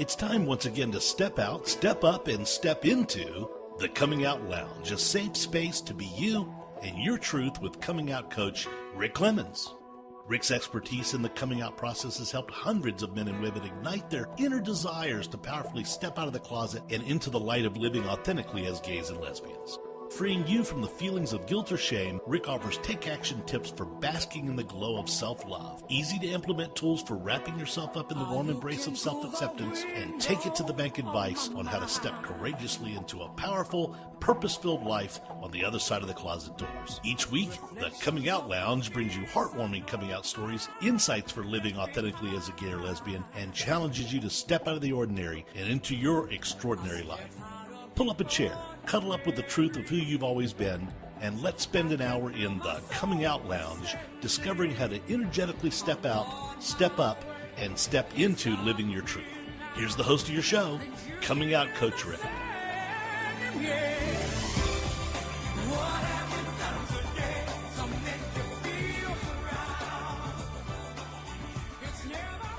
It's time once again to step out, step up, and step into the Coming Out Lounge, a safe space to be you and your truth with coming out coach Rick Clemens. Rick's expertise in the coming out process has helped hundreds of men and women ignite their inner desires to powerfully step out of the closet and into the light of living authentically as gays and lesbians. Freeing you from the feelings of guilt or shame, Rick offers take-action tips for basking in the glow of self-love, easy-to-implement tools for wrapping yourself up in the warm embrace of self-acceptance, and take-it-to-the-bank advice on how to step courageously into a powerful, purpose-filled life on the other side of the closet doors. Each week, the Coming Out Lounge brings you heartwarming coming out stories, insights for living authentically as a gay or lesbian, and challenges you to step out of the ordinary and into your extraordinary life. Pull up a chair, cuddle up with the truth of who you've always been, and let's spend an hour in the Coming Out Lounge discovering how to energetically step out, step up, and step into living your truth. Here's the host of your show, Coming Out Coach Rick.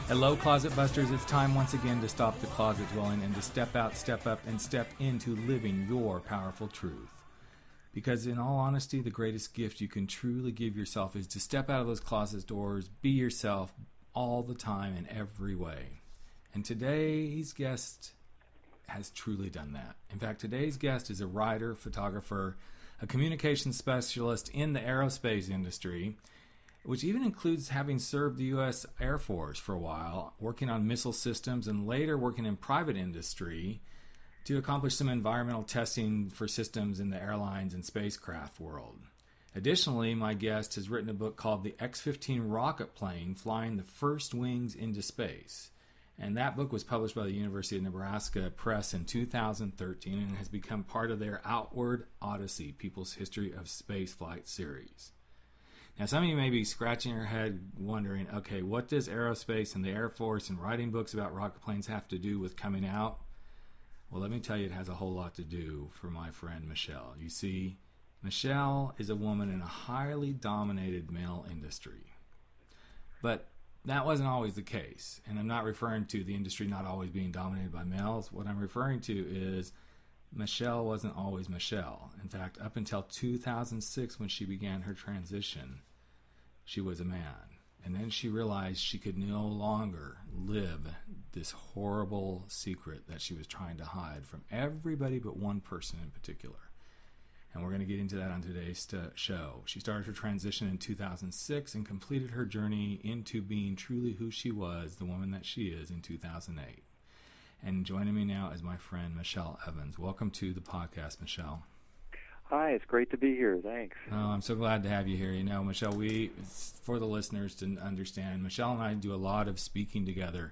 Hello, Closet Busters. It's time once again to stop the closet dwelling and to step out, step up, and step into living your powerful truth. Because in all honesty, the greatest gift you can truly give yourself is to step out of those closet doors, be yourself all the time in every way. And today's guest has truly done that. In fact, today's guest is a writer, photographer, a communications specialist in the aerospace industry, which even includes having served the U.S. Air Force for a while, working on missile systems, and later working in private industry to accomplish some environmental testing for systems in the airlines and spacecraft world. Additionally, my guest has written a book called The X-15 Rocket Plane, Flying the First Wings into Space. And that book was published by the University of Nebraska Press in 2013 and has become part of their Outward Odyssey, People's History of Spaceflight series. Now, some of you may be scratching your head wondering, okay, what does aerospace and the Air Force and writing books about rocket planes have to do with coming out? Well, let me tell you, it has a whole lot to do for my friend Michelle. You see, Michelle is a woman in a highly dominated male industry. But that wasn't always the case. And I'm not referring to the industry not always being dominated by males. What I'm referring to is Michelle wasn't always Michelle. In fact, up until 2006 when she began her transition, she was a man. And then she realized she could no longer live this horrible secret that she was trying to hide from everybody but one person in particular. And we're going to get into that on today's show. She started her transition in 2006 and completed her journey into being truly who she was, the woman that she is, in 2008. And joining me now is my friend Michelle Evans. Welcome to the podcast, Michelle. Hi, it's great to be here. Thanks. Oh, I'm so glad to have you here. You know, Michelle, for the listeners to understand, Michelle and I do a lot of speaking together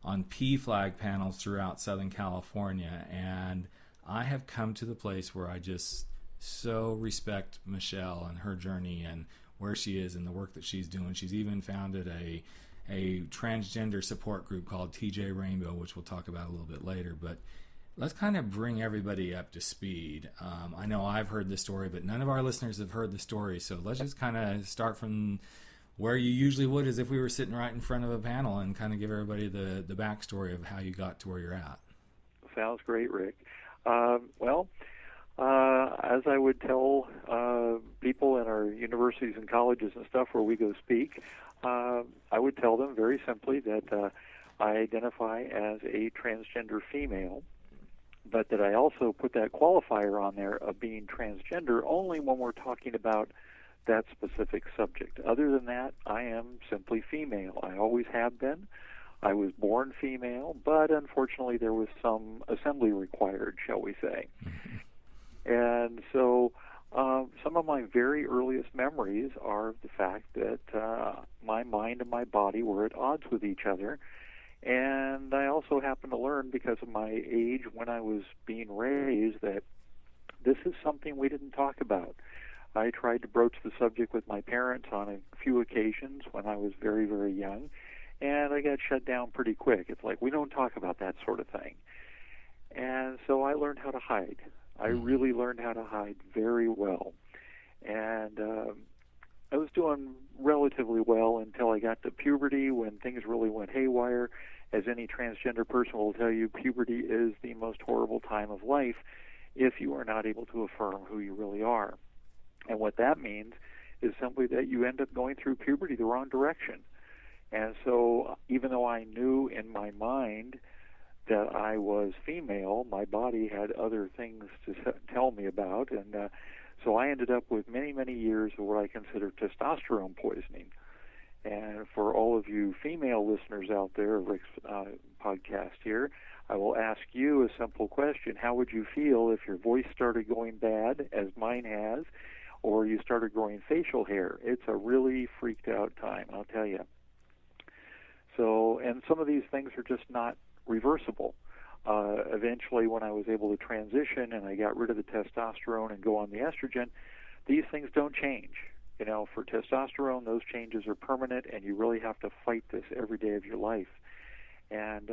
on PFLAG panels throughout Southern California, and I have come to the place where I just so respect Michelle and her journey and where she is and the work that she's doing. She's even founded a transgender support group called TJ Rainbow, which we'll talk about a little bit later. But let's kind of bring everybody up to speed. I know I've heard the story, but none of our listeners have heard the story. So let's just kind of start from where you usually would, as if we were sitting right in front of a panel, and kind of give everybody the backstory of how you got to where you're at. Sounds great, Rick. As I would tell people in our universities and colleges and stuff where we go speak, I would tell them very simply that I identify as a transgender female, but that I also put that qualifier on there of being transgender only when we're talking about that specific subject. Other than that, I am simply female. I always have been. I was born female, but unfortunately there was some assembly required, shall we say. Mm-hmm. And so some of my very earliest memories are the fact that my mind and my body were at odds with each other. And I also happened to learn, because of my age when I was being raised, that this is something we didn't talk about. I tried to broach the subject with my parents on a few occasions when I was very, very young, and I got shut down pretty quick. It's like, we don't talk about that sort of thing. And so I learned how to hide. I really learned how to hide very well. And I was doing relatively well until I got to puberty, when things really went haywire, as any transgender person will tell you, puberty is the most horrible time of life if you are not able to affirm who you really are. And what that means is simply that you end up going through puberty the wrong direction. And so even though I knew in my mind that I was female, my body had other things to tell me about, and so I ended up with many, many years of what I consider testosterone poisoning. And for all of you female listeners out there of Rick's podcast here, I will ask you a simple question. How would you feel if your voice started going bad, as mine has, or you started growing facial hair? It's a really freaked out time, I'll tell you. So, and some of these things are just not reversible. Eventually, when I was able to transition and I got rid of the testosterone and go on the estrogen, these things don't change. You know, for testosterone, those changes are permanent, and you really have to fight this every day of your life. And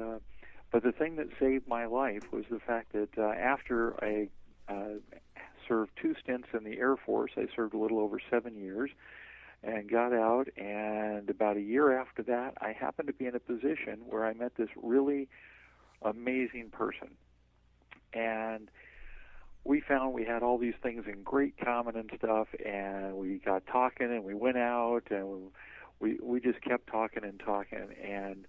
but the thing that saved my life was the fact that after I served 2 stints in the Air Force, I served a little over 7 years, and got out, and about a year after that, I happened to be in a position where I met this really amazing person. And we found we had all these things in great common and stuff, and we got talking, and we went out, and we just kept talking and talking. And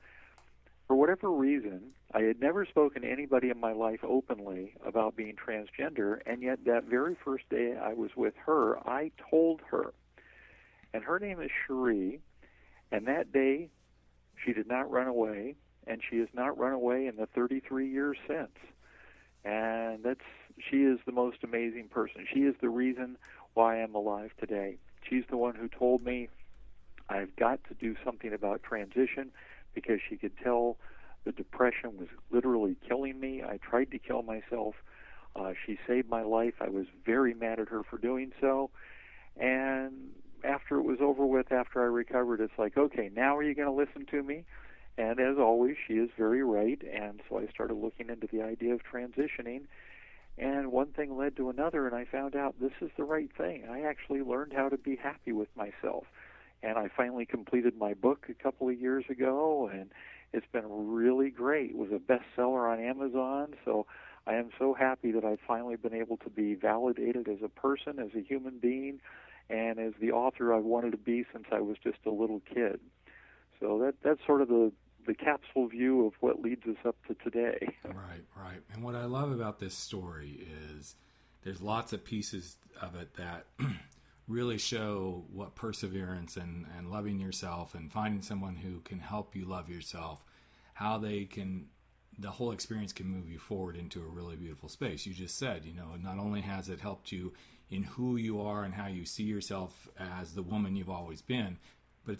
for whatever reason, I had never spoken to anybody in my life openly about being transgender, and yet that very first day I was with her, I told her. And her name is Cherie, and that day she did not run away, and she has not run away in the 33 years since. And she is the most amazing person. She is the reason why I'm alive today. She's the one who told me I've got to do something about transition, because she could tell the depression was literally killing me. I tried to kill myself. She saved my life. I was very mad at her for doing so. And after it was over with, after I recovered, it's like, okay, now are you going to listen to me? And as always, she is very right. And so I started looking into the idea of transitioning. And one thing led to another, and I found out this is the right thing. I actually learned how to be happy with myself. And I finally completed my book a couple of years ago, and it's been really great. It was a bestseller on Amazon, so I am so happy that I've finally been able to be validated as a person, as a human being, and as the author I've wanted to be since I was just a little kid. So that's sort of the capsule view of what leads us up to today. Right. And what I love about this story is there's lots of pieces of it that really show what perseverance and loving yourself and finding someone who can help you love yourself, how the whole experience can move you forward into a really beautiful space. You just said, not only has it helped you in who you are and how you see yourself as the woman you've always been, but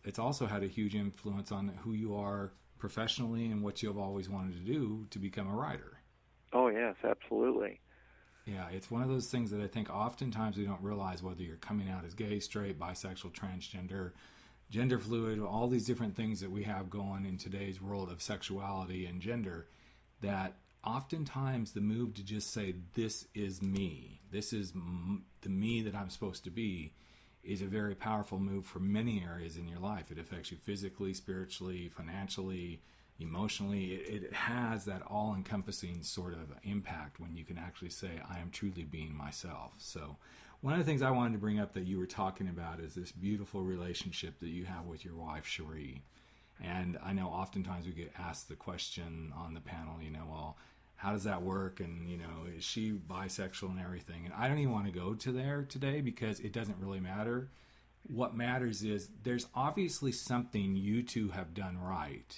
it's also had a huge influence on who you are professionally and what you've always wanted to do to become a writer. Oh, yes, absolutely. Yeah, it's one of those things that I think oftentimes we don't realize, whether you're coming out as gay, straight, bisexual, transgender, gender fluid, all these different things that we have going in today's world of sexuality and gender, that oftentimes the move to just say, this is me, this is the me that I'm supposed to be, is a very powerful move for many areas in your life. It affects you physically, spiritually, financially, emotionally. It has that all-encompassing sort of impact when you can actually say, I am truly being myself. So one of the things I wanted to bring up that you were talking about is this beautiful relationship that you have with your wife, Cherie. And I know oftentimes we get asked the question on the panel, well, how does that work? And, is she bisexual and everything? And I don't even want to go to there today because it doesn't really matter. What matters is there's obviously something you two have done right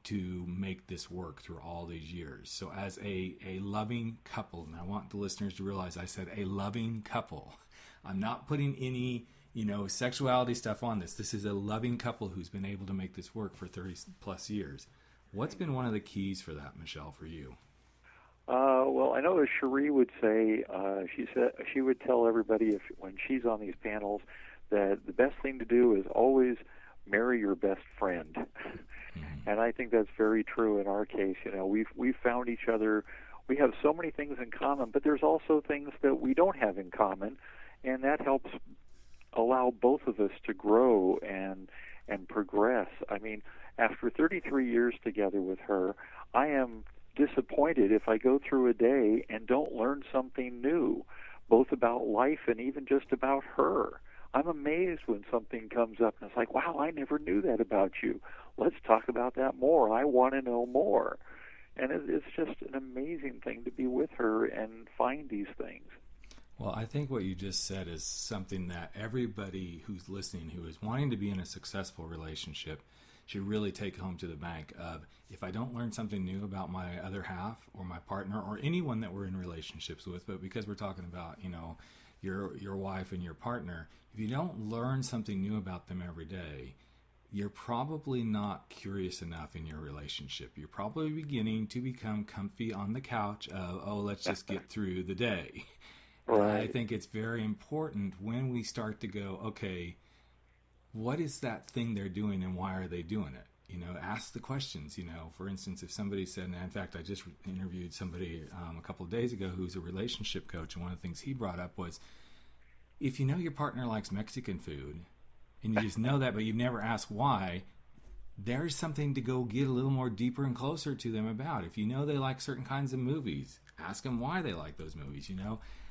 to make this work through all these years. So as a loving couple, and I want the listeners to realize I said a loving couple. I'm not putting any, sexuality stuff on this. This is a loving couple who's been able to make this work for 30 plus years. What's been one of the keys for that, Michelle, for you? Well, I know as Cherie would say, she would tell everybody when she's on these panels that the best thing to do is always marry your best friend. Mm-hmm. And I think that's very true in our case. We've found each other. We have so many things in common, but there's also things that we don't have in common, and that helps allow both of us to grow and progress. I mean, after 33 years together with her, I am disappointed if I go through a day and don't learn something new, both about life and even just about her. I'm amazed when something comes up and it's like, wow, I never knew that about you. Let's talk about that more. I want to know more. And it's just an amazing thing to be with her and find these things. Well, I think what you just said is something that everybody who's listening, who is wanting to be in a successful relationship, should really take home to the bank of, if I don't learn something new about my other half or my partner or anyone that we're in relationships with, but because we're talking about, your wife and your partner, if you don't learn something new about them every day, you're probably not curious enough in your relationship. You're probably beginning to become comfy on the couch of, let's just get through the day. Right. I think it's very important when we start to go, okay, what is that thing they're doing and why are they doing it? Ask the questions. For instance, if somebody said, and in fact, I just interviewed somebody a couple of days ago who's a relationship coach, and one of the things he brought up was, if you know your partner likes Mexican food, and you just know that, but you've never asked why, there's something to go get a little more deeper and closer to them about. If you know they like certain kinds of movies, ask them why they like those movies.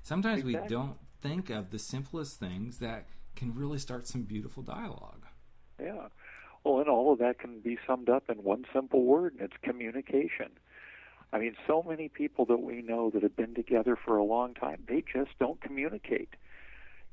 Sometimes we don't think of the simplest things that can really start some beautiful dialogue. Yeah. Well, and all of that can be summed up in one simple word, and it's communication. I mean, so many people that we know that have been together for a long time, they just don't communicate.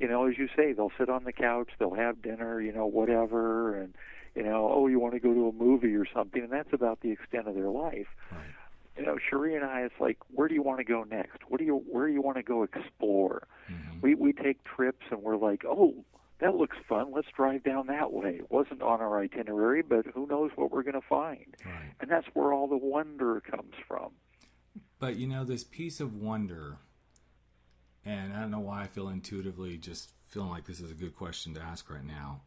As you say, they'll sit on the couch, they'll have dinner, whatever, and, you want to go to a movie or something, and that's about the extent of their life. Right. Cherie and I, it's like, where do you want to go next? Where do you want to go explore? Mm-hmm. We take trips, and we're like, that looks fun. Let's drive down that way. It wasn't on our itinerary, but who knows what we're going to find. Right. And that's where all the wonder comes from. But, this piece of wonder, and I don't know why I feel intuitively just feeling like this is a good question to ask right now.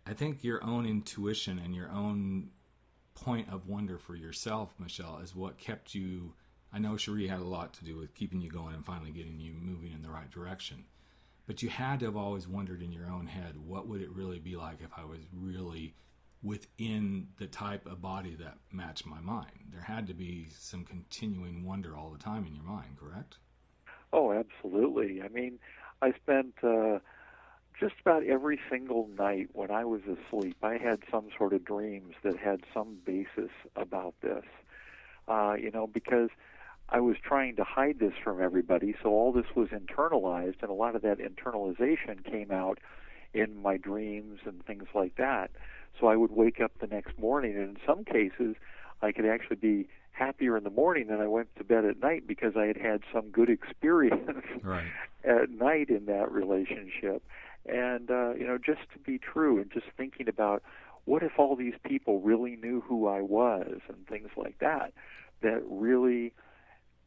I think your own intuition and your own point of wonder for yourself, Michelle, is what kept you. I know Cherie had a lot to do with keeping you going and finally getting you moving in the right direction. But you had to have always wondered in your own head, what would it really be like if I was really within the type of body that matched my mind? There had to be some continuing wonder all the time in your mind, correct? Oh, absolutely. I mean, I spent just about every single night when I was asleep, I had some sort of dreams that had some basis about this, because I was trying to hide this from everybody, so all this was internalized, and a lot of that internalization came out in my dreams and things like that. So I would wake up the next morning, and in some cases, I could actually be happier in the morning than I went to bed at night because I had had some good experience right. at night in that relationship. And, just to be true and just thinking about what if all these people really knew who I was and things like that really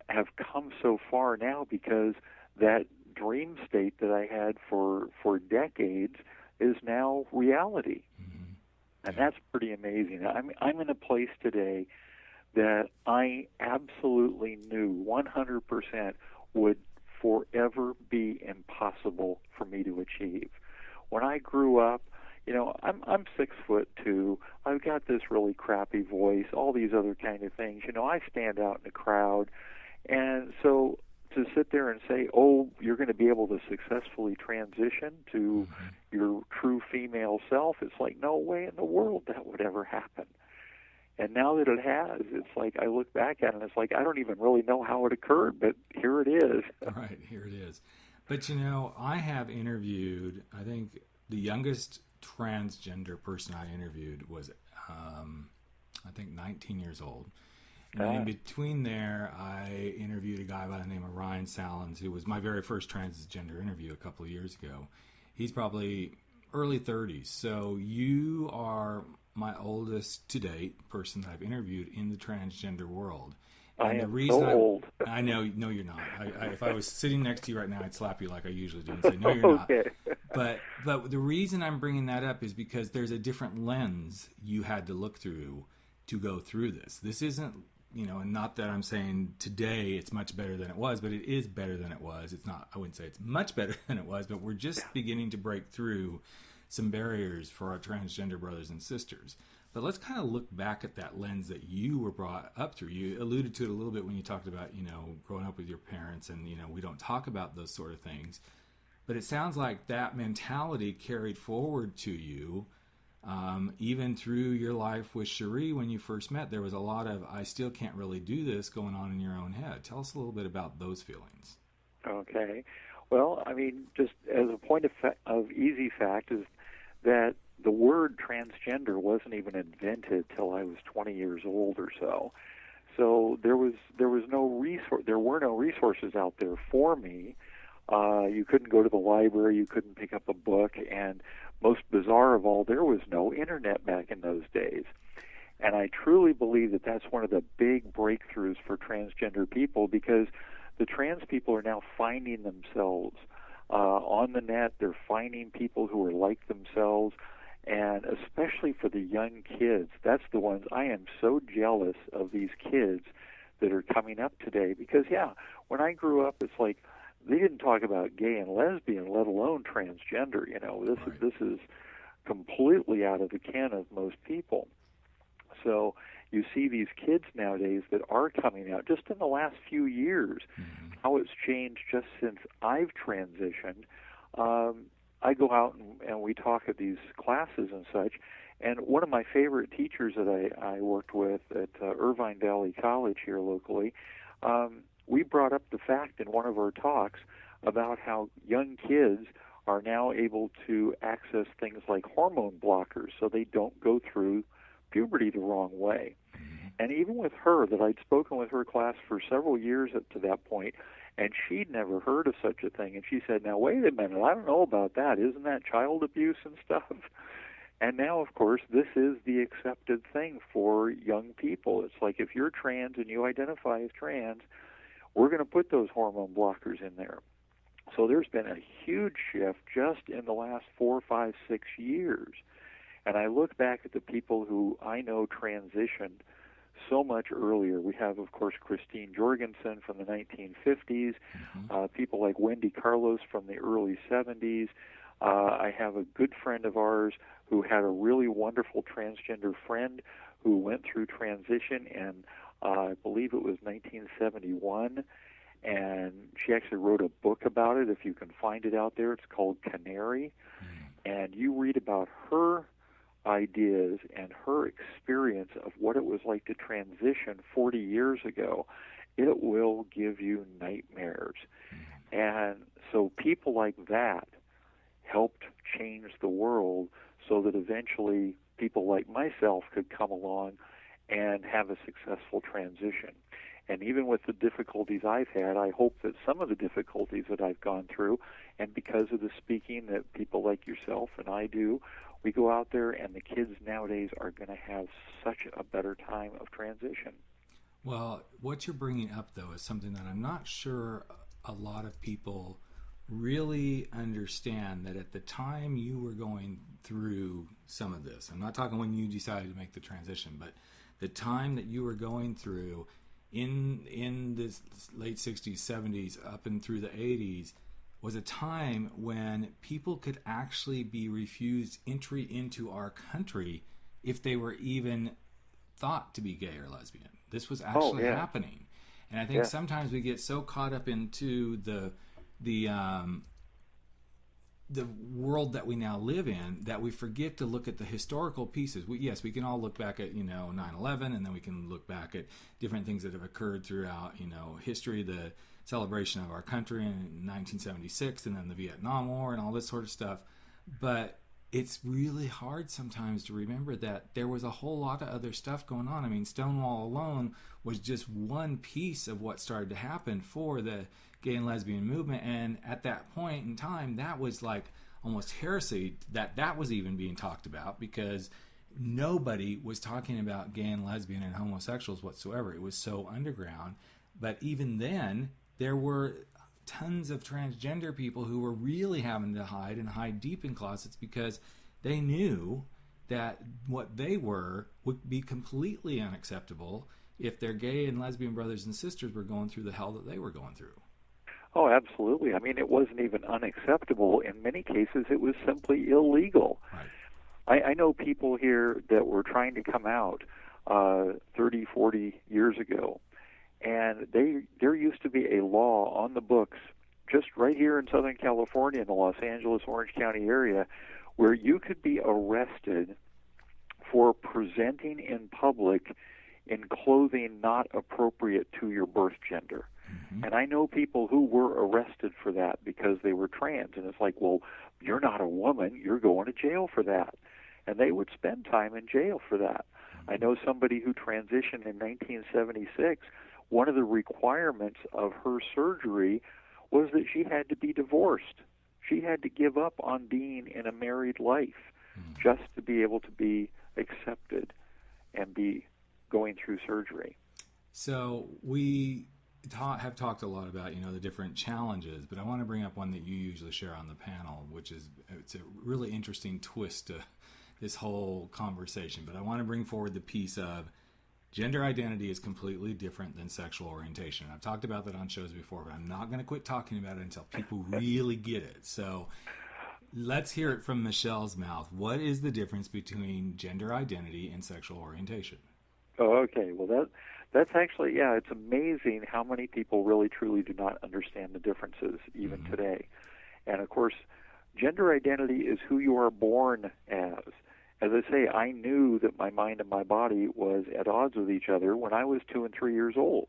have come so far now because that dream state that I had for decades is now reality. Mm-hmm. And that's pretty amazing. I'm in a place today that I absolutely knew 100% would forever be impossible for me to achieve. When I grew up, I'm 6'2". I've got this really crappy voice, all these other kind of things. I stand out in the crowd. And so to sit there and say, you're going to be able to successfully transition to mm-hmm. your true female self, it's like, no way in the world that would ever happen. And now that it has, it's like I look back at it and it's like I don't even really know how it occurred, but here it is. Right, here it is. But, I have interviewed, I think the youngest transgender person I interviewed was, 19 years old. And in between there, I interviewed a guy by the name of Ryan Salins, who was my very first transgender interview a couple of years ago. He's probably early 30s. So you are my oldest to date person that I've interviewed in the transgender world. And I am so old. I know, no, you're not. If I was sitting next to you right now, I'd slap you like I usually do and say, no, you're not. Okay. But the reason I'm bringing that up is because there's a different lens you had to look through to go through this. This isn't, and not that I'm saying today it's much better than it was, but it is better than it was. It's not, I wouldn't say it's much better than it was, but we're just beginning to break through some barriers for our transgender brothers and sisters. But let's kind of look back at that lens that you were brought up through. You alluded to it a little bit when you talked about, growing up with your parents, and, we don't talk about those sort of things. But it sounds like that mentality carried forward to you, even through your life with Cherie. When you first met, there was a lot of, I still can't really do this going on in your own head. Tell us a little bit about those feelings. Okay. Well, I mean, just as a point of easy fact is that the word transgender wasn't even invented till I was 20 years old or so. So there were no resources out there for me. You couldn't go to the library, you couldn't pick up a book, and most bizarre of all, there was no internet back in those days. And I truly believe that that's one of the big breakthroughs for transgender people, because the trans people are now finding themselves on the net. They're finding people who are like themselves. And especially for the young kids, that's the ones I am so jealous of, these kids that are coming up today. Because, when I grew up, it's like they didn't talk about gay and lesbian, let alone transgender. This is completely out of the ken of most people. So you see these kids nowadays that are coming out just in the last few years, how it's changed just since I've transitioned. I go out and we talk at these classes and such, and one of my favorite teachers that I worked with at Irvine Valley College here locally, we brought up the fact in one of our talks about how young kids are now able to access things like hormone blockers so they don't go through puberty the wrong way. And even with her, that I'd spoken with her class for several years up to that point, and she'd never heard of such a thing. And she said, now, wait a minute, I don't know about that. Isn't that child abuse and stuff? And now, of course, this is the accepted thing for young people. It's like, if you're trans and you identify as trans, we're going to put those hormone blockers in there. So there's been a huge shift just in the last 4, 5, 6 years. And I look back at the people who I know transitioned so much earlier. We have, of course, Christine Jorgensen from the 1950s, people like Wendy Carlos from the early 70s. I have a good friend of ours who had a really wonderful transgender friend who went through transition, and I believe it was 1971, and she actually wrote a book about it. If you can find it out there, it's called Canary, and you read about her ideas and her experience of what it was like to transition 40 years ago. It will give you nightmares. And so people like that helped change the world so that eventually people like myself could come along and have a successful transition. And even with the difficulties I've had, I hope that some of the difficulties that I've gone through, and because of the speaking that people like yourself and I do, we go out there and the kids nowadays are going to have such a better time of transition. Well, what you're bringing up, though, is something that I'm not sure a lot of people really understand, that at the time you were going through some of this, I'm not talking when you decided to make the transition, but the time that you were going through in the late 60s, 70s, up and through the 80s, was a time when people could actually be refused entry into our country if they were even thought to be gay or lesbian. This was actually happening. And I think sometimes we get so caught up into the world that we now live in that we forget to look at the historical pieces. We can all look back at 9/11, and then we can look back at different things that have occurred throughout history, the celebration of our country in 1976, and then the Vietnam War and all this sort of stuff. But it's really hard sometimes to remember that there was a whole lot of other stuff going on. I mean, Stonewall alone was just one piece of what started to happen for the gay and lesbian movement. And at that point in time, that was like almost heresy that was even being talked about, because nobody was talking about gay and lesbian and homosexuals whatsoever. It was so underground. But even then, there were tons of transgender people who were really having to hide deep in closets, because they knew that what they were would be completely unacceptable if their gay and lesbian brothers and sisters were going through the hell that they were going through. Oh, absolutely. I mean, it wasn't even unacceptable. In many cases, it was simply illegal. Right. I know people here that were trying to come out 30, 40 years ago, and there used to be a law on the books just right here in Southern California in the Los Angeles, Orange County area where you could be arrested for presenting in public in clothing not appropriate to your birth gender. Mm-hmm. And I know people who were arrested for that because they were trans. And it's like, well, you're not a woman. You're going to jail for that. And they would spend time in jail for that. Mm-hmm. I know somebody who transitioned in 1976. One of the requirements of her surgery was that she had to be divorced. She had to give up on being in a married life just to be able to be accepted and be going through surgery. So we have talked a lot about, the different challenges, but I want to bring up one that you usually share on the panel, which is it's a really interesting twist to this whole conversation. But I want to bring forward the piece of gender identity is completely different than sexual orientation. I've talked about that on shows before, but I'm not going to quit talking about it until people really get it. So let's hear it from Michelle's mouth. What is the difference between gender identity and sexual orientation? Oh, okay. Well, that's actually, it's amazing how many people really truly do not understand the differences even today. And of course, gender identity is who you are born as. As I say, I knew that my mind and my body was at odds with each other when I was 2 and 3 years old.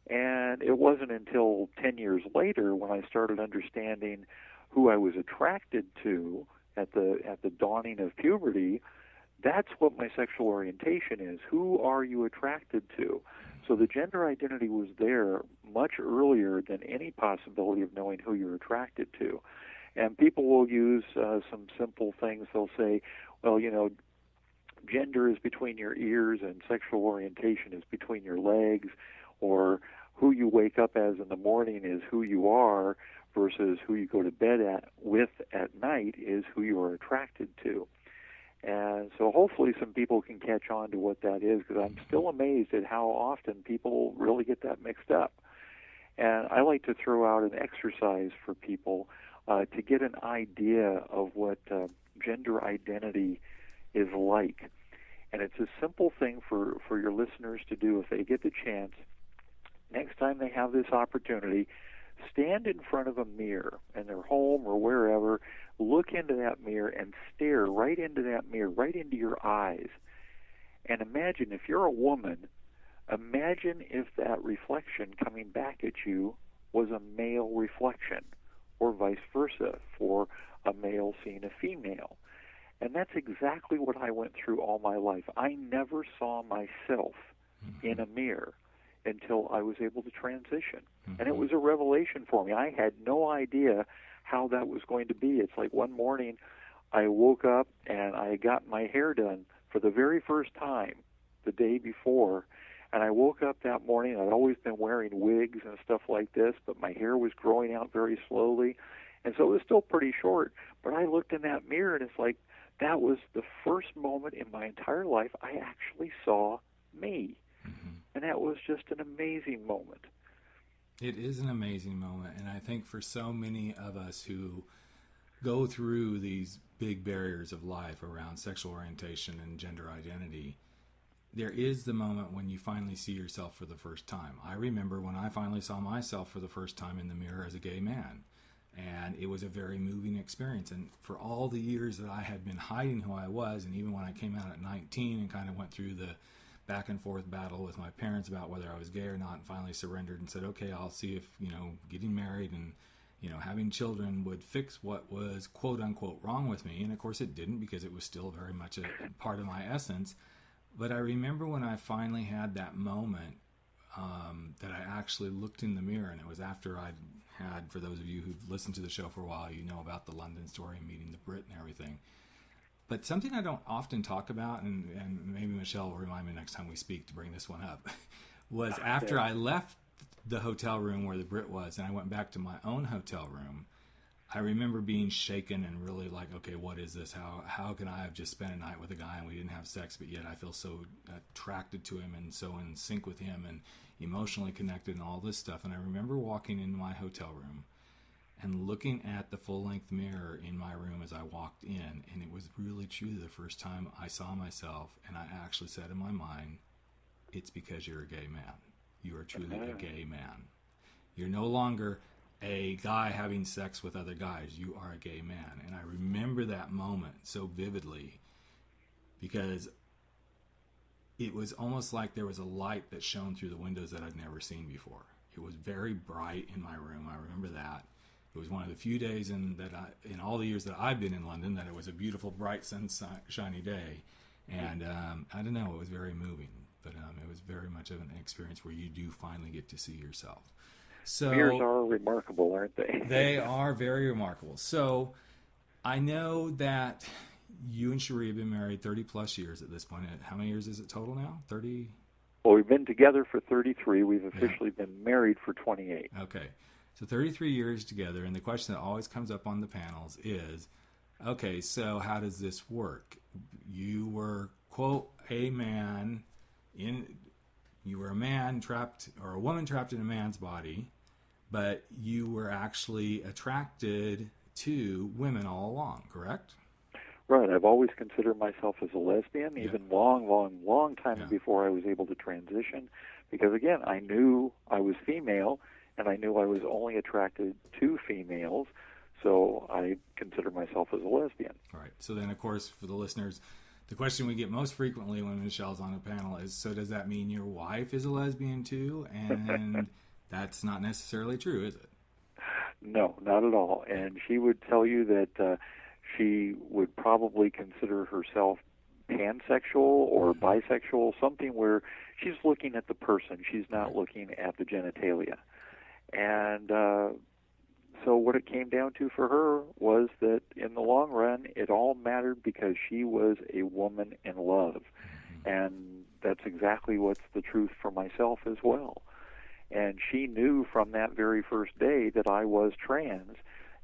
And it wasn't until 10 years later when I started understanding who I was attracted to at the dawning of puberty. That's what my sexual orientation is. Who are you attracted to? So the gender identity was there much earlier than any possibility of knowing who you're attracted to. And people will use some simple things. They'll say, well, gender is between your ears and sexual orientation is between your legs, or who you wake up as in the morning is who you are versus who you go to bed with at night is who you are attracted to. And so hopefully some people can catch on to what that is, because I'm still amazed at how often people really get that mixed up. And I like to throw out an exercise for people to get an idea of what gender identity is like. And it's a simple thing for your listeners to do if they get the chance. Next time they have this opportunity, stand in front of a mirror in their home or wherever, look into that mirror and stare right into that mirror, right into your eyes. And imagine, if you're a woman, imagine if that reflection coming back at you was a male reflection, or vice versa, for a male seeing a female. And that's exactly what I went through all my life. I never saw myself in a mirror until I was able to transition. And it was a revelation for me. I had no idea how that was going to be. It's like one morning I woke up and I got my hair done for the very first time the day before. And I woke up that morning. I'd always been wearing wigs and stuff like this, but my hair was growing out very slowly. And so it was still pretty short. But I looked in that mirror and it's like, that was the first moment in my entire life I actually saw me. And that was just an amazing moment. It is an amazing moment. And I think for so many of us who go through these big barriers of life around sexual orientation and gender identity, there is the moment when you finally see yourself for the first time. I remember when I finally saw myself for the first time in the mirror as a gay man. And it was a very moving experience. And for all the years that I had been hiding who I was, and even when I came out at 19 and kind of went through the back and forth battle with my parents about whether I was gay or not, and finally surrendered and said, okay, I'll see if, getting married and, having children would fix what was quote unquote wrong with me. And of course it didn't, because it was still very much a part of my essence. But I remember when I finally had that moment that I actually looked in the mirror, and it was after I'd had, for those of you who've listened to the show for a while, you know about the London story and meeting the Brit and everything. But something I don't often talk about, and maybe Michelle will remind me next time we speak to bring this one up, was after I left the hotel room where the Brit was and I went back to my own hotel room, I remember being shaken and really like, okay, what is this? How can I have just spent a night with a guy and we didn't have sex, but yet I feel so attracted to him and so in sync with him and emotionally connected and all this stuff. And I remember walking into my hotel room and looking at the full-length mirror in my room as I walked in, and it was really truly the first time I saw myself, and I actually said in my mind, it's because you're a gay man. You are truly a gay man. You're no longer a guy having sex with other guys. You are a gay man. And I remember that moment so vividly because it was almost like there was a light that shone through the windows that I'd never seen before. It was very bright in my room. I remember that. It was one of the few days in all the years that I've been in London that it was a beautiful, bright, sunshiny day. And I don't know, it was very moving. But it was very much of an experience where you do finally get to see yourself. So mirrors are remarkable, aren't they? They are very remarkable. So I know that you and Cherie have been married 30 plus years at this point. How many years is it total now? 30? Well, we've been together for 33. We've officially been married for 28. Okay. So 33 years together. And the question that always comes up on the panels is, okay, so how does this work? You were, quote, a man you were a man trapped or a woman trapped in a man's body, but you were actually attracted to women all along, correct? Right. I've always considered myself as a lesbian, even long time before I was able to transition, because again, I knew I was female and I knew I was only attracted to females, so I consider myself as a lesbian. All right. So then, of course, for the listeners, the question we get most frequently when Michelle's on a panel is, so does that mean your wife is a lesbian too? And that's not necessarily true, is it? No, not at all. And she would tell you that she would probably consider herself pansexual or bisexual, something where she's looking at the person. She's not looking at the genitalia. And so what it came down to for her was that in the long run, it all mattered because she was a woman in love. And that's exactly what's the truth for myself as well. And she knew from that very first day that I was trans,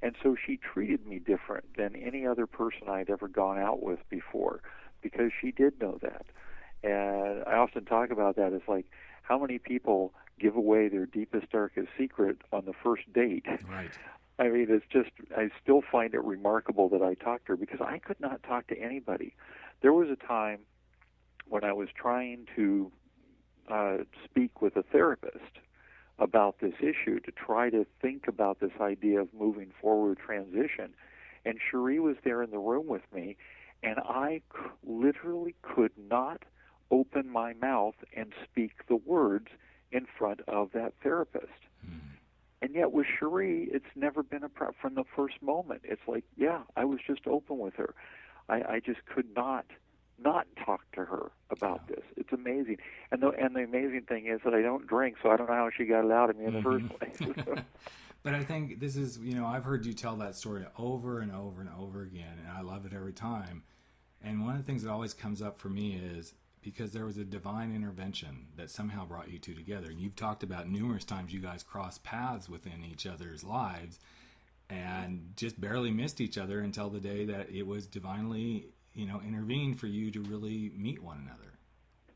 and so she treated me different than any other person I'd ever gone out with before, because she did know that. And I often talk about that as like, how many people give away their deepest, darkest secret on the first date? Right. I mean, it's just, I still find it remarkable that I talked to her, because I could not talk to anybody. There was a time when I was trying to speak with a therapist about this issue, to try to think about this idea of moving forward transition. And Cherie was there in the room with me, and I literally could not open my mouth and speak the words in front of that therapist. And yet with Cherie, it's never been a problem from the first moment. It's like, yeah, I was just open with her. I just could not talk to her about this. It's amazing. And the amazing thing is that I don't drink, so I don't know how she got it out of me in the first place. But I think this is, I've heard you tell that story over and over and over again, and I love it every time. And one of the things that always comes up for me is because there was a divine intervention that somehow brought you two together. And you've talked about numerous times you guys crossed paths within each other's lives and just barely missed each other until the day that it was divinely, intervened for you to really meet one another.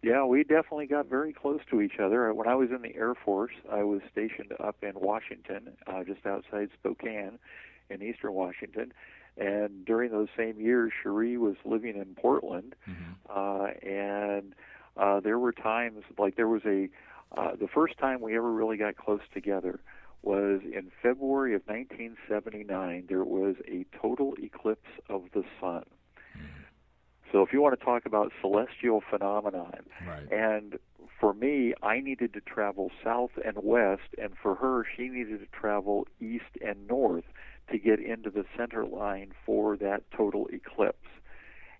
Yeah, we definitely got very close to each other. When I was in the Air Force, I was stationed up in Washington, just outside Spokane in eastern Washington. And during those same years, Cherie was living in Portland. And there were times, like there was the first time we ever really got close together was in February of 1979. There was a total eclipse of the sun. So if you want to talk about celestial phenomenon, right. And for me, I needed to travel south and west, and for her, she needed to travel east and north to get into the center line for that total eclipse.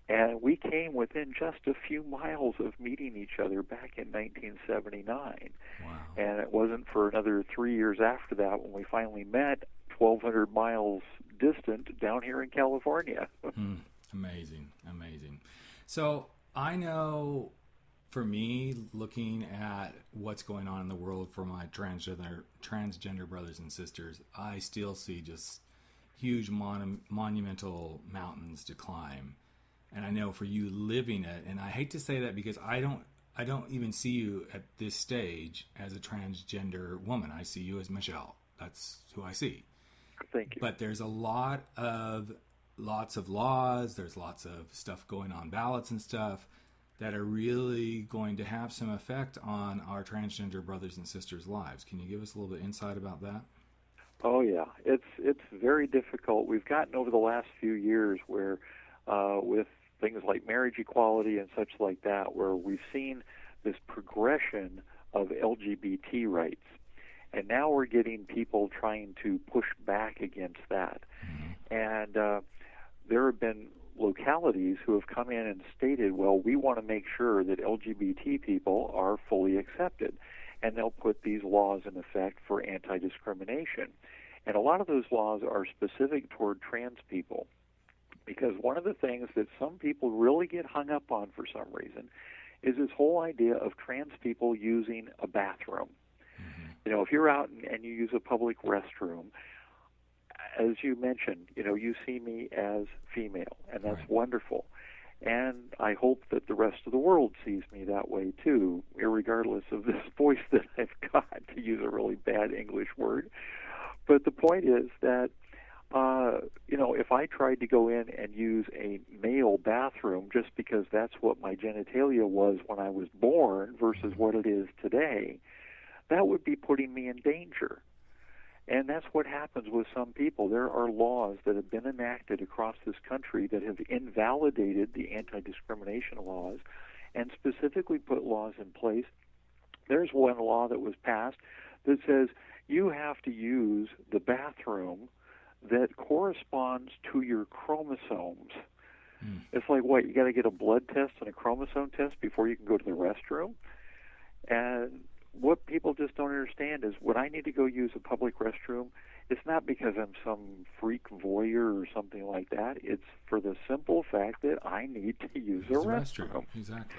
And we came within just a few miles of meeting each other back in 1979. Wow. And it wasn't for another 3 years after that when we finally met, 1,200 miles distant down here in California. Amazing. So I know for me, looking at what's going on in the world for my transgender brothers and sisters, I still see just huge monumental mountains to climb. And I know for you living it, and I hate to say that because I don't even see you at this stage as a transgender woman. I see you as Michelle. That's who I see. Thank you. But there's lots of laws, there's lots of stuff going on, ballots and stuff, that are really going to have some effect on our transgender brothers and sisters' lives. Can you give us a little bit of insight about that? Oh yeah, it's very difficult. We've gotten over the last few years where, with things like marriage equality and such like that, where we've seen this progression of LGBT rights, and now we're getting people trying to push back against that. Mm-hmm. And there have been localities who have come in and stated, well, we want to make sure that LGBT people are fully accepted, and they'll put these laws in effect for anti-discrimination. And a lot of those laws are specific toward trans people, because one of the things that some people really get hung up on for some reason is this whole idea of trans people using a bathroom. Mm-hmm. You know, if you're out and you use a public restroom, as you mentioned, you know, you see me as female, and that's right. Wonderful. And I hope that the rest of the world sees me that way too, irregardless of this voice that I've got, to use a really bad English word. But the point is that, you know, if I tried to go in and use a male bathroom just because that's what my genitalia was when I was born versus what it is today, that would be putting me in danger. And that's what happens with some people. There are laws that have been enacted across this country that have invalidated the anti-discrimination laws and specifically put laws in place. There's one law that was passed that says you have to use the bathroom that corresponds to your chromosomes. Mm. It's like, what, you got to get a blood test and a chromosome test before you can go to the restroom? And what people just don't understand is when I need to go use a public restroom, it's not because I'm some freak voyeur or something like that. It's for the simple fact that I need to use a restroom. Exactly.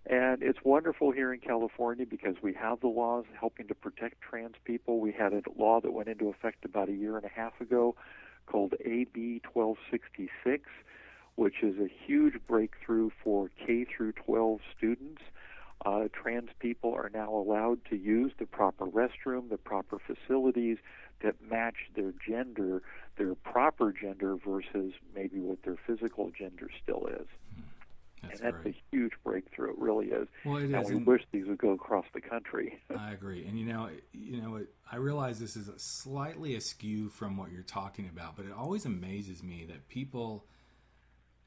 And it's wonderful here in California because we have the laws helping to protect trans people. We had a law that went into effect about a year and a half ago called AB 1266, which is a huge breakthrough for K through 12 students. Trans people are now allowed to use the proper restroom, the proper facilities that match their gender, their proper gender versus maybe what their physical gender still is. That's a huge breakthrough. It really is. Well, it is. And we wish these would go across the country. I agree. And I realize this is slightly askew from what you're talking about, but it always amazes me that people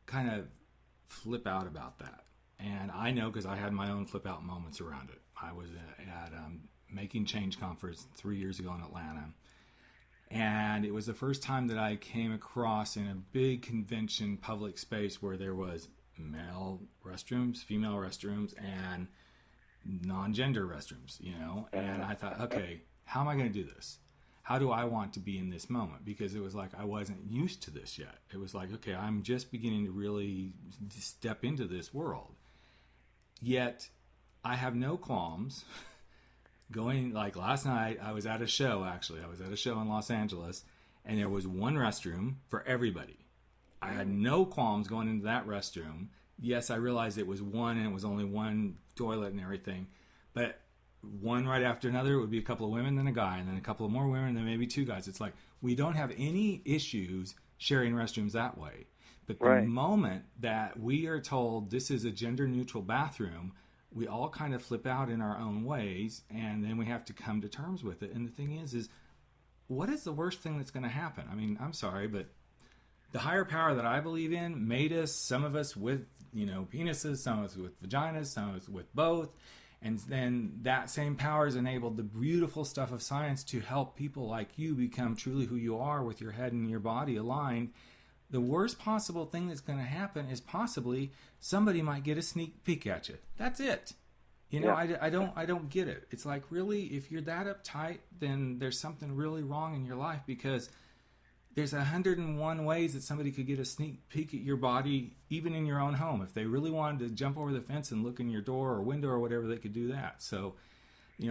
kind of flip out about that. And I know because I had my own flip out moments around it. I was at Making Change conference 3 years ago in Atlanta. And it was the first time that I came across in a big convention public space where there was male restrooms, female restrooms, and non-gender restrooms, you know. And I thought, okay, how am I going to do this? How do I want to be in this moment? Because it was like I wasn't used to this yet. It was like, okay, I'm just beginning to really step into this world. Yet, I have no qualms going, like last night, I was at a show, actually. I was at a show in Los Angeles, and there was one restroom for everybody. I had no qualms going into that restroom. Yes, I realized it was one, and it was only one toilet and everything. But one right after another, it would be a couple of women, then a guy, and then a couple of more women, and then maybe two guys. It's like, we don't have any issues sharing restrooms that way. But the moment that we are told this is a gender-neutral bathroom, we all kind of flip out in our own ways, and then we have to come to terms with it. And the thing is what is the worst thing that's going to happen? I mean, I'm sorry, but the higher power that I believe in made us, some of us with, penises, some of us with vaginas, some of us with both. And then that same power has enabled the beautiful stuff of science to help people like you become truly who you are with your head and your body aligned. The worst possible thing that's going to happen is possibly somebody might get a sneak peek at you. That's it. I don't get it. It's like, really, if you're that uptight, then there's something really wrong in your life, because there's 101 ways that somebody could get a sneak peek at your body, even in your own home. If they really wanted to jump over the fence and look in your door or window or whatever, they could do that. So,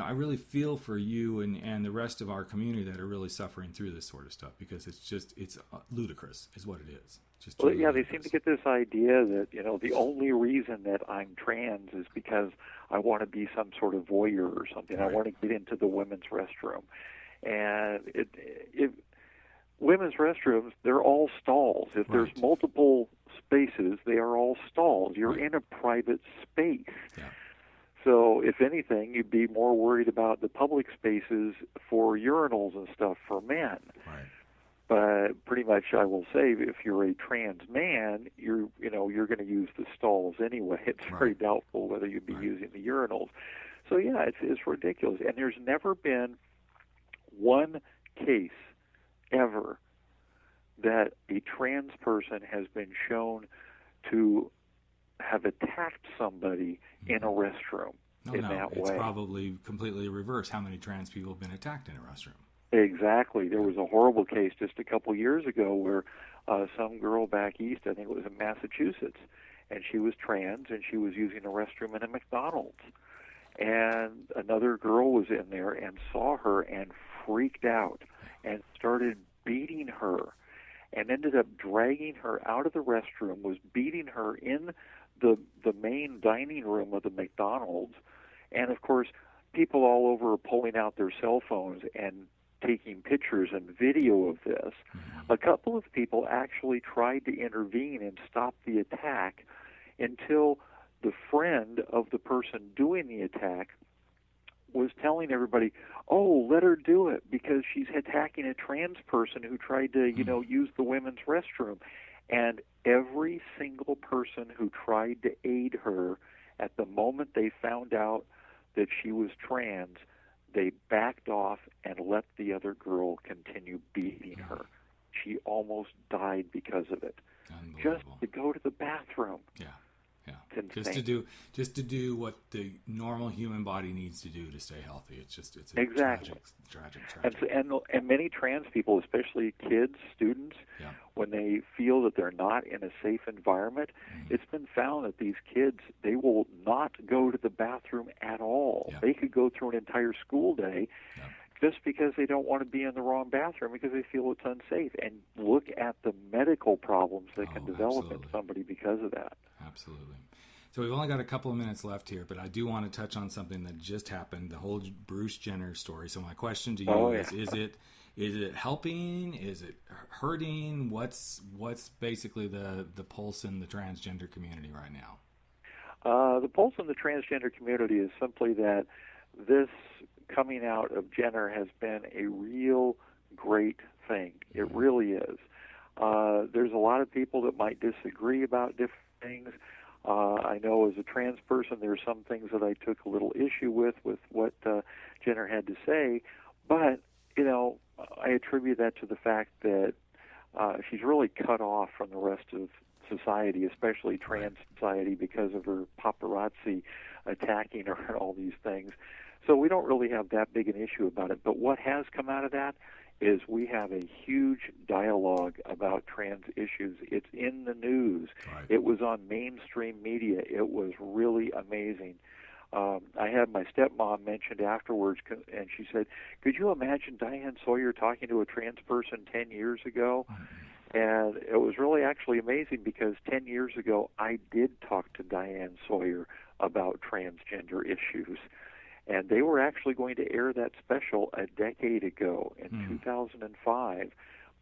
I really feel for you and the rest of our community that are really suffering through this sort of stuff, because it's ludicrous is what it is. They seem to get this idea that, the only reason that I'm trans is because I want to be some sort of voyeur or something. Right. I want to get into the women's restroom. And women's restrooms, they're all stalls. If there's multiple spaces, they are all stalls. You're in a private space. Yeah. So if anything, you'd be more worried about the public spaces for urinals and stuff for men. Right. But pretty much, I will say, if you're a trans man, you're going to use the stalls anyway. It's very doubtful whether you'd be using the urinals. So yeah, it's ridiculous. And there's never been one case ever that a trans person has been shown to have attacked somebody in a restroom that way. It's probably completely reverse. How many trans people have been attacked in a restroom? Exactly. There was a horrible case just a couple years ago where some girl back east, I think it was in Massachusetts, and she was trans and she was using a restroom in a McDonald's. And another girl was in there and saw her and freaked out and started beating her and ended up dragging her out of the restroom, was beating her in the main dining room of the McDonald's. And, of course, people all over are pulling out their cell phones and taking pictures and video of this. Mm-hmm. A couple of people actually tried to intervene and stop the attack until the friend of the person doing the attack was telling everybody, oh, let her do it because she's attacking a trans person who tried to, use the women's restroom. And every single person who tried to aid her, at the moment they found out that she was trans, they backed off and let the other girl continue beating her. She almost died because of it. Just to go to the bathroom. Yeah. Yeah. Just to do what the normal human body needs to do to stay healthy. It's a exactly. tragic. And many trans people, especially kids, students, when they feel that they're not in a safe environment, it's been found that these kids, they will not go to the bathroom at all. Yeah. They could go through an entire school day just because they don't want to be in the wrong bathroom because they feel it's unsafe. And look at the medical problems that can develop in somebody because of that. Absolutely. So we've only got a couple of minutes left here, but I do want to touch on something that just happened, the whole Bruce Jenner story. So my question to you is it helping? Is it hurting? What's basically the pulse in the transgender community right now? The pulse in the transgender community is simply that this coming out of Jenner has been a real great thing. It really is. There's a lot of people that might disagree about different things. I know as a trans person, there are some things that I took a little issue with what Jenner had to say, but, I attribute that to the fact that she's really cut off from the rest of society, especially trans society, because of her paparazzi attacking her and all these things. So we don't really have that big an issue about it. But what has come out of that is we have a huge dialogue about trans issues. It's in the news. Right. It was on mainstream media. It was really amazing. I had my stepmom mentioned afterwards, and she said, could you imagine Diane Sawyer talking to a trans person 10 years ago? Mm-hmm. And it was really actually amazing because 10 years ago, I did talk to Diane Sawyer about transgender issues. And they were actually going to air that special a decade ago in 2005,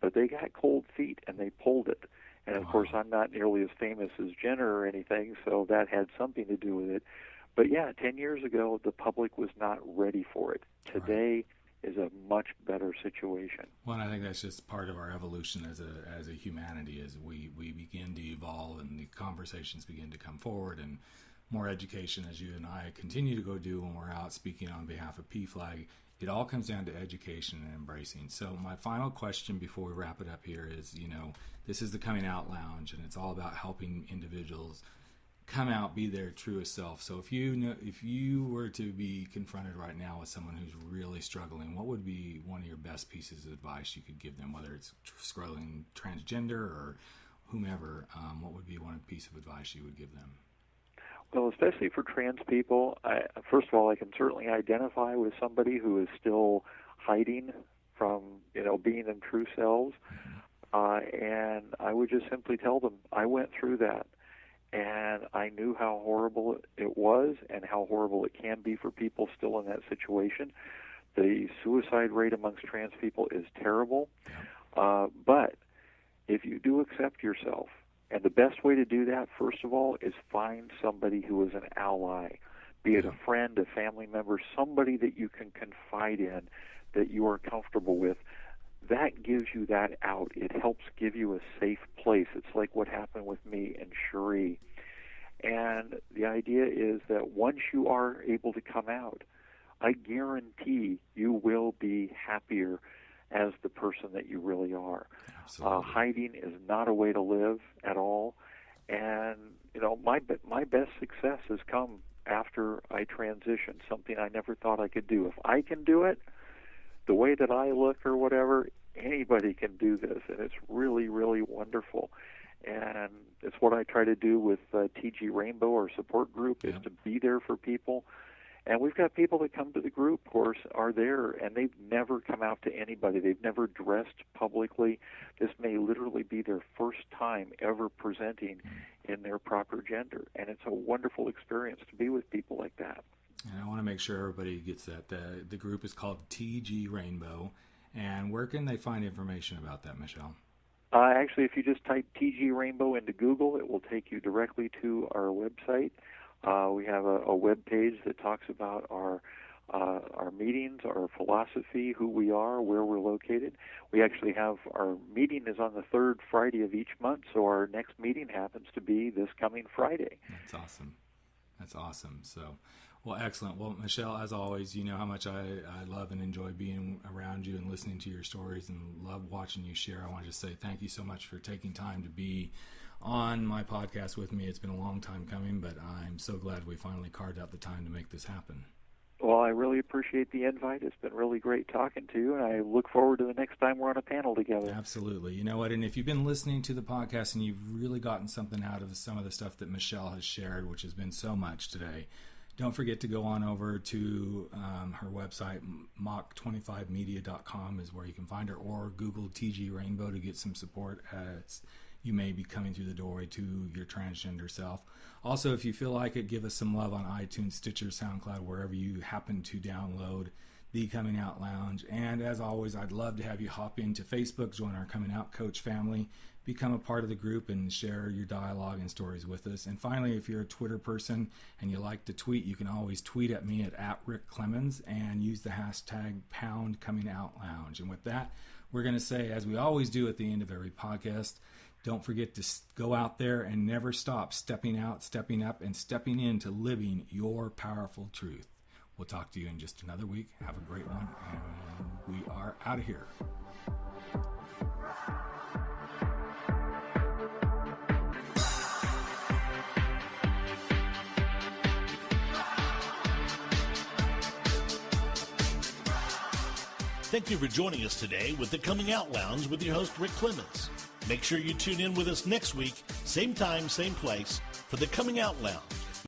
but they got cold feet and they pulled it. And, of course, I'm not nearly as famous as Jenner or anything, so that had something to do with it. But, 10 years ago, the public was not ready for it. Today is a much better situation. Well, and I think that's just part of our evolution as a humanity as we begin to evolve and the conversations begin to come forward and more education, as you and I continue to go do when we're out speaking on behalf of PFLAG. It all comes down to education and embracing. So my final question before we wrap it up here is, this is the Coming Out Lounge, and it's all about helping individuals come out, be their truest self. So if you were to be confronted right now with someone who's really struggling, what would be one of your best pieces of advice you could give them, whether it's struggling transgender or whomever? What would be one piece of advice you would give them? Well, especially for trans people, first of all, I can certainly identify with somebody who is still hiding from, being them true selves. And I would just simply tell them, I went through that, and I knew how horrible it was and how horrible it can be for people still in that situation. The suicide rate amongst trans people is terrible. But if you do accept yourself, and the best way to do that, first of all, is find somebody who is an ally, be it a friend, a family member, somebody that you can confide in, that you are comfortable with. That gives you that out. It helps give you a safe place. It's like what happened with me and Cherie. And the idea is that once you are able to come out, I guarantee you will be happier as the person that you really are. Hiding is not a way to live at all. And, my best success has come after I transitioned, something I never thought I could do. If I can do it, the way that I look or whatever, anybody can do this. And it's really, really wonderful. And it's what I try to do with TG Rainbow, our support group, is to be there for people. And we've got people that come to the group, of course, are there, and they've never come out to anybody. They've never dressed publicly. This may literally be their first time ever presenting in their proper gender. And it's a wonderful experience to be with people like that. And I want to make sure everybody gets that. The group is called TG Rainbow. And where can they find information about that, Michelle? Actually, if you just type TG Rainbow into Google, it will take you directly to our website. We have a web page that talks about our meetings, our philosophy, who we are, where we're located. We actually have our meeting is on the third Friday of each month, so our next meeting happens to be this coming Friday. That's awesome. That's awesome. So, well, excellent. Well, Michelle, as always, you know how much I love and enjoy being around you and listening to your stories and love watching you share. I want to just say thank you so much for taking time to be on my podcast with me. It's been a long time coming, but I'm so glad we finally carved out the time to make this happen. Well, I really appreciate the invite. It's been really great talking to you, and I look forward to the next time we're on a panel together. Absolutely. You know what? And if you've been listening to the podcast and you've really gotten something out of some of the stuff that Michelle has shared, which has been so much today, don't forget to go on over to her website, mach25media.com is where you can find her, or Google TG Rainbow to get some support as you may be coming through the doorway to your transgender self. Also, if you feel like it, give us some love on iTunes, Stitcher, SoundCloud, wherever you happen to download the Coming Out Lounge. And as always, I'd love to have you hop into Facebook, join our Coming Out Coach family, become a part of the group, and share your dialogue and stories with us. And finally, if you're a Twitter person and you like to tweet, you can always tweet at me at Rick Clemens and use the hashtag #ComingOutLounge. And with that, we're going to say, as we always do at the end of every podcast, don't forget to go out there and never stop stepping out, stepping up, and stepping into living your powerful truth. We'll talk to you in just another week. Have a great one, and we are out of here. Thank you for joining us today with the Coming Out Lounge with your host, Rick Clemens. Make sure you tune in with us next week, same time, same place, for the Coming Out Lounge.